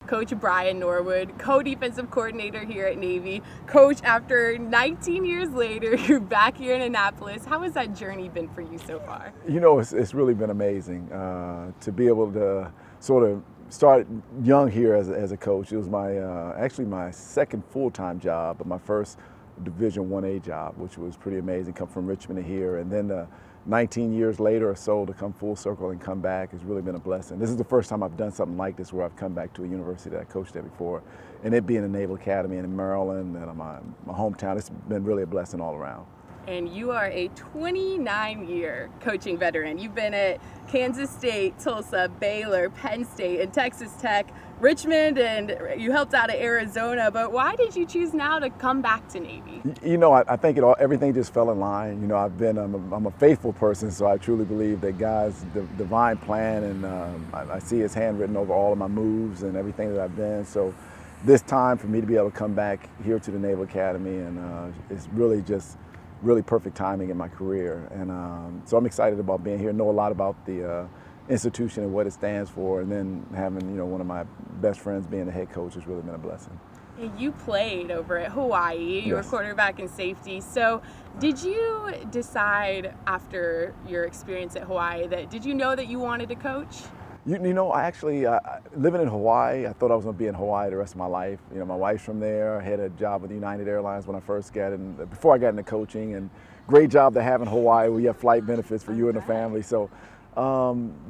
Coach Brian Norwood, co-defensive coordinator here at Navy. Coach, after 19 years later, you're back here in Annapolis. How has that journey been for you so far? You know, it's really been amazing to be able to sort of start young here as a coach. It was my actually my second full-time job, but my first Division 1A job, which was pretty amazing. Come from Richmond to here, and then 19 years later or so to come full circle and come back has really been a blessing. This is the first time I've done something like this where I've come back to a university that I coached at before, and it being a Naval Academy in Maryland and my hometown, it's been really a blessing all around. And you are a 29-year coaching veteran. You've been at Kansas State, Tulsa, Baylor, Penn State, and Texas Tech, Richmond, and you helped out at Arizona. But why did you choose now to come back to Navy? You know, I think everything just fell in line. You know, I'm a faithful person, so I truly believe that God's divine plan, and I see His hand written over all of my moves and everything that I've been. So this time for me to be able to come back here to the Naval Academy, and it's really just really perfect timing in my career, and so I'm excited about being here. Know a lot about the institution and what it stands for, and then having one of my best friends being the head coach has really been a blessing. You played over at Hawaii. You were quarterback and safety. So did you decide after your experience at Hawaii did you know that you wanted to coach? You know, I actually, living in Hawaii, I thought I was going to be in Hawaii the rest of my life. You know, my wife's from there. I had a job with United Airlines when I first got in, before I got into coaching, and great job to have in Hawaii where you have flight benefits for you and the family. So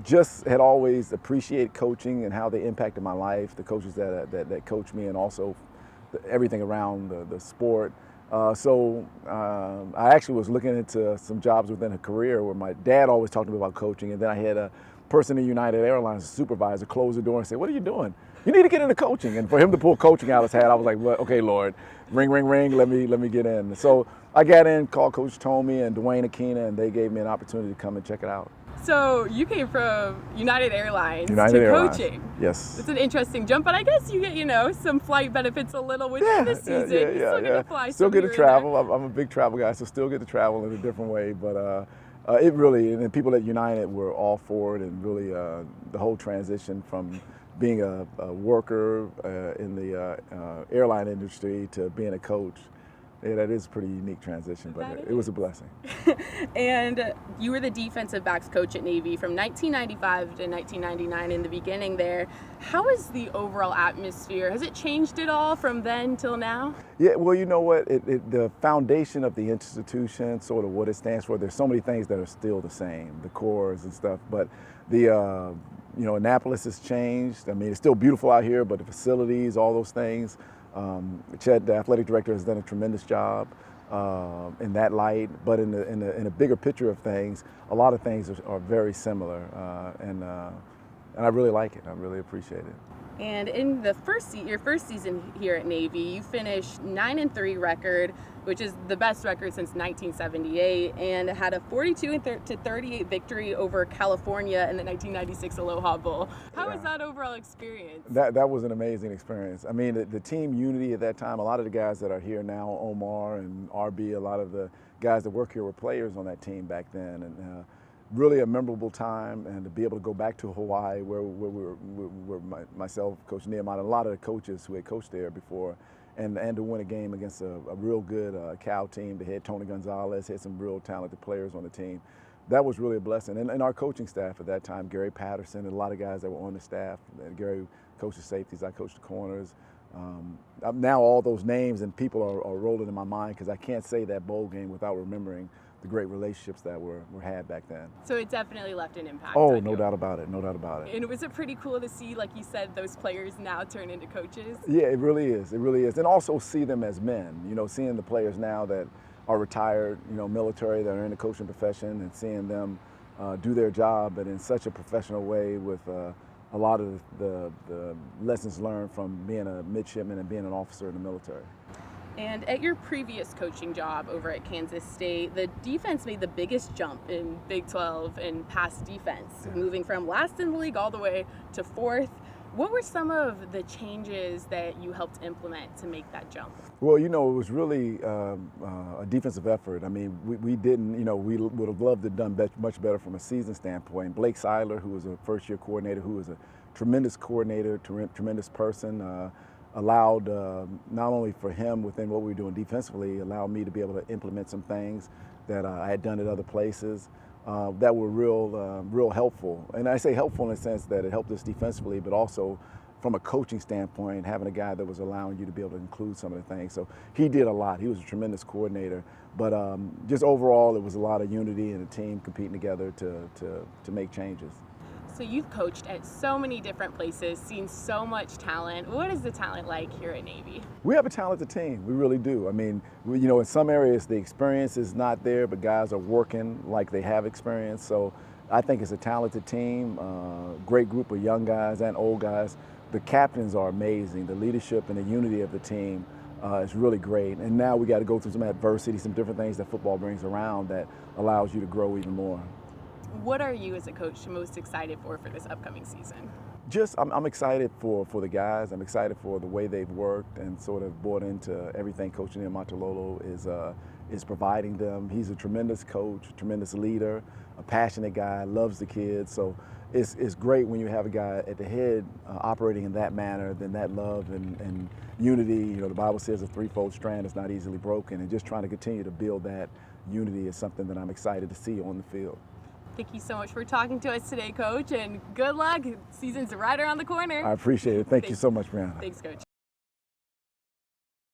just had always appreciated coaching and how they impacted my life, the coaches that coached me, and also everything around the sport. So I actually was looking into some jobs within a career where my dad always talked to me about coaching, and then I had a person in United Airlines, a supervisor, close the door and say, "What are you doing? You need to get into coaching." And for him to pull coaching out of his hat, I was like, well, "Okay, Lord, ring, ring, ring. Let me get in." So I got in, called Coach Tomey and Dwayne Aquina, and they gave me an opportunity to come and check it out. So you came from United Airlines to coaching. Yes. It's an interesting jump, but I guess you get some flight benefits a little within the season. You still get to fly. Still get to travel. I'm a big travel guy, so still get to travel in a different way, but. It really, and the people at United were all for it, and really the whole transition from being a worker in the airline industry to being a coach, that is a pretty unique transition, but it was a blessing. And you were the defensive backs coach at Navy from 1995 to 1999 in the beginning there. How is the overall atmosphere? Has it changed at all from then till now? Yeah, well, you know what? The foundation of the institution, sort of what it stands for, there's so many things that are still the same, the cores and stuff, but the Annapolis has changed. I mean, it's still beautiful out here, but the facilities, all those things. Chet, the athletic director, has done a tremendous job in that light, but in a bigger picture of things, a lot of things are very similar, and I really like it. I really appreciate it. And in your first season here at Navy, you finished 9-3 record, which is the best record since 1978, and had a 42-38 victory over California in the 1996 Aloha Bowl. How was that overall experience? That was an amazing experience. I mean, the team unity at that time, a lot of the guys that are here now, Omar and RB, a lot of the guys that work here were players on that team back then, and really a memorable time, and to be able to go back to Hawaii where myself, Coach Nehemiah, and a lot of the coaches who had coached there before, and to win a game against a real good Cal team. They had Tony Gonzalez, had some real talented players on the team. That was really a blessing. And our coaching staff at that time, Gary Patterson, and a lot of guys that were on the staff. And Gary coached the safeties, I coached the corners. Now all those names and people are rolling in my mind because I can't say that bowl game without remembering the great relationships that were had back then. So it definitely left an impact. Oh, no doubt about it, no doubt about it. And was it pretty cool to see, like you said, those players now turn into coaches? Yeah, it really is, and also see them as men, seeing the players now that are retired, military, that are in the coaching profession, and seeing them do their job, but in such a professional way with a lot of the lessons learned from being a midshipman and being an officer in the military. And at your previous coaching job over at Kansas State, the defense made the biggest jump in Big 12 and pass defense, moving from last in the league all the way to fourth. What were some of the changes that you helped implement to make that jump? Well, it was really a defensive effort. I mean, we didn't, we would have loved to have done much better from a season standpoint. Blake Seiler, who was a first-year coordinator, who was a tremendous coordinator, tremendous person. Allowed not only for him within what we were doing defensively, allowed me to be able to implement some things that I had done at other places that were real helpful. And I say helpful in the sense that it helped us defensively, but also from a coaching standpoint, having a guy that was allowing you to be able to include some of the things. So he did a lot. He was a tremendous coordinator. But just overall, it was a lot of unity and a team competing together to make changes. So you've coached at so many different places, seen so much talent. What is the talent like here at Navy? We have a talented team. We really do. I mean, in some areas the experience is not there, but guys are working like they have experience. So I think it's a talented team, great group of young guys and old guys. The captains are amazing. The leadership and the unity of the team is really great. And now we got to go through some adversity, some different things that football brings around that allows you to grow even more. What are you as a coach most excited for this upcoming season? I'm excited for the guys. I'm excited for the way they've worked and sort of bought into everything Coach Norwood is providing them. He's a tremendous coach, tremendous leader, a passionate guy, loves the kids. So it's great when you have a guy at the head operating in that manner, then that love and unity. The Bible says a threefold strand is not easily broken, and just trying to continue to build that unity is something that I'm excited to see on the field. Thank you so much for talking to us today, Coach, and good luck. Season's right around the corner. I appreciate it. Thank you so much, Breanna. Thanks, Coach.